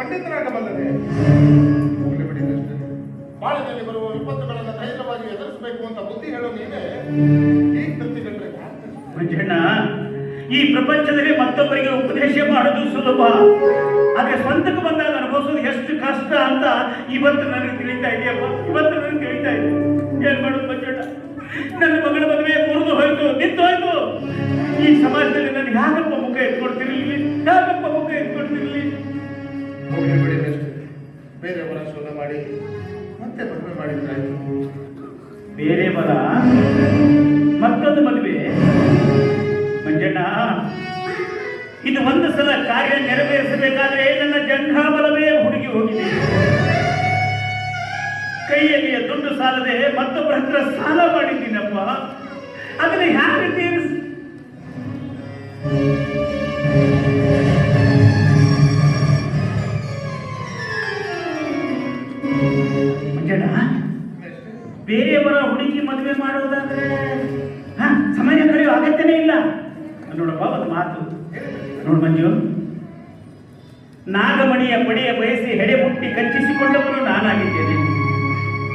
ಪಂಡಿತರಾಗಬಲ್ಲದೆ. ಹೋಗಲಿ ಬಿಡಿ ಕೃಷ್ಣ. ಬಾಳದಲ್ಲಿ ಬರುವ ವಿಪತ್ತುಗಳನ್ನು ಧೈರ್ಯವಾಗಿ ಎದುರಿಸಬೇಕು ಅಂತ ಬುದ್ಧಿ ಹೇಳೋ ನೀವೇ ಈ ಕೃತಿಗಟ್ಟರೆ ಮಂಜಣ್ಣ, ಈ ಪ್ರಪಂಚದಲ್ಲಿ ಮತ್ತೊಬ್ಬರಿಗೆ ಉಪದೇಶ ಮಾಡೋದು ಸುಲಭ, ಆದ್ರೆ ಸ್ವಂತಕ್ಕೆ ಬಂದಾಗ ಅನುಭವಿಸೋದು ಎಷ್ಟು ಕಷ್ಟ ಅಂತ ಇವತ್ತು ನನಗೆ ತಿಳಿತಾ ಇದೆಯಪ್ಪ. ಇವತ್ತು ನನಗೆ ತಿಳಿತಾ ಇದೆ. ಏನ್ ಮಾಡೋದು ಮಂಜಣ್ಣ, ನನ್ನ ಮಗಳ ಮದುವೆ ಮುರಿದು ಹೋಯ್ತು, ನಿಂತು ಹೋಯ್ತು. ಈ ಸಮಾಜದಲ್ಲಿ ನನಗೆ ಯಾಕಪ್ಪ ಮುಖ ಎತ್ಕೊಡ್ತಿರ್ಲಿ, ಯಾಕಪ್ಪ ಮುಖ ಎತ್ಕೊಡ್ತಿರ್ಲಿ. ಹೋಗಲಿ ಬಿಡಿ ಕೃಷ್ಣ. ಬೇರೆಯವರ ಶೋಧ ಮಾಡಿ ಮತ್ತೆ ಮದುವೆ ಮಾಡಿದ್ರಾಯ್ತು. ಬೇರೆ ಬರ ಮತ್ತೊಂದು ಮದುವೆ ಮಂಜಣ್ಣ, ಇದು ಒಂದು ಸಲ ಕಾರ್ಯ ನೆರವೇರಿಸಬೇಕಾದ್ರೆ ನನ್ನ ಜಂಘಾಬಲವೇ ಹುಡುಗಿ ಹೋಗಿದೆ. ಕೈಯಲ್ಲಿಯ ದುಡ್ಡು ಸಾಲದೆ ಮತ್ತೊಬ್ಬರ ಹತ್ರ ಸಾಲ ಮಾಡಿದ್ದೀನಪ್ಪ. ಅದನ್ನ ಯಾಕೆ ತೀರಿಸ ಮಂಜಣ್ಣ, ಬೇರೆಯವರ ಹುಡುಗಿ ಮದುವೆ ಮಾಡುವುದಾದ್ರೆ ಸಮಯ ಕಳೆಯುವ ಅಗತ್ಯನೇ ಇಲ್ಲ. ನೋಡಪ್ಪ ಒಂದು ಮಾತು ನೋಡು ಮಂಜು, ನಾಗಮಣಿಯ ಪಡೆಯ ಬಯಸಿ ಹೆಡೆ ಮುಟ್ಟಿ ಕಚ್ಚಿಸಿಕೊಂಡವನು ನಾನಾಗಿದ್ದೇನೆ.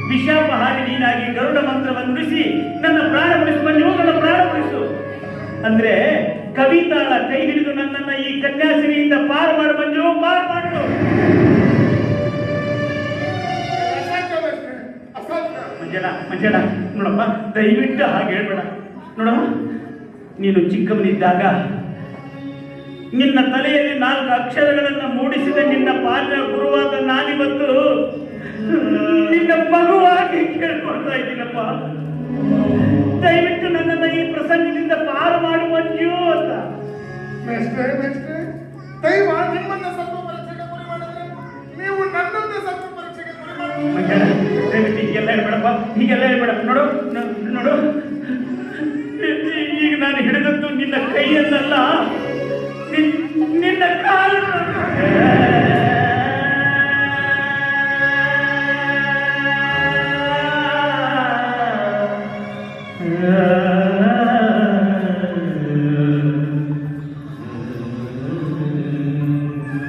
ವಿಷಾಪಹಾರಿ ನೀನಾಗಿ ಗರುಡ ಮಂತ್ರವನ್ನು ನುಡಿಸಿ ನನ್ನ ಪ್ರಾಣ ಉಳಿಸು ಮಂಜು, ನನ್ನ ಪ್ರಾಣ ಉಳಿಸು ಅಂದ್ರೆ ಕವಿತಾಳ ಕೈ ಹಿಡಿದು ನನ್ನನ್ನ ಈ ಕನ್ಯಾಸಿನಿಯಿಂದ ಪಾರು ಮಾಡು ಮಂಜು, ಪಾರು ಮಾಡು. ಮಂಜಣ್ಣ ನೋಡಪ್ಪ, ದಯವಿಟ್ಟು ಹಾಗೆ ಹೇಳ್ಬೇಡ. ನೋಡ, ನೀನು ಚಿಕ್ಕವನಿದ್ದಾಗ ನಿನ್ನ ತಲೆಯಲ್ಲಿ 4 ಅಕ್ಷರಗಳನ್ನು ಮೂಡಿಸಿದ ನಿನ್ನ ಪಾಲಿನ ಗುರುವಾದ ನಾನಿವತ್ತು ನಿನ್ನ ಮಗುವಾಗಿ ಕೇಳ್ಕೊಳ್ತಾ ಇದ್ದೀನಪ್ಪ. ದಯವಿಟ್ಟು ನನ್ನನ್ನು ಈ ಪ್ರಸಂಗದಿಂದ ಪಾರು ಮಾಡು ಮಂಜು ಅಂತ. ನಿಮ್ಮನ್ನ ಸತ್ವ ಪರೀಕ್ಷೆಗೆ ಗುರಿ ಮಾಡಿದ್ರೆ ನೀವು ನನ್ನನ್ನು ಸತ್ವ ಪರೀಕ್ಷೆಗೆ ಗುರಿ ಮಾಡಿ. ಮಂಜಣ್ಣ ದಯವಿಟ್ಟು ಹೀಗೆಲ್ಲ ಹೇಳ್ಬೇಡಪ್ಪ, ಹೀಗೆಲ್ಲ ಹೇಳ್ಬೇಡ. ನೋಡು ನೋಡು, ಈಗ ನಾನು ಹಿಡಿದದ್ದು ನಿನ್ನ ಕೈಯನ್ನಲ್ಲ, ನಿನ್ನ ಕಾಲು.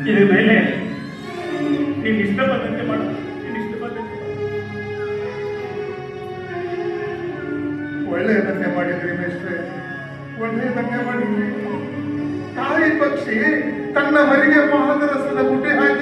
ಇದ್ರ ಮೇಲೆ ನೀನು ಇಷ್ಟಪಟ್ಟಂತೆ ಮಾಡು, ನೀನು ಇಷ್ಟಪಟ್ಟಂತೆ. ಒಳ್ಳೆಯದನ್ನೇ ಮಾಡಿದ್ರಿ ಮೇಷ್ಟ್ರೆ, ಒಳ್ಳೆಯದನ್ನೇ ಮಾಡಿದ್ರಿ. ತಾಯಿ ಪಕ್ಷಿ ತನ್ನ ಮರಿಗೆ ಪಾದರಸದ ಗುಡ್ಡೆ ಹಾಕಿ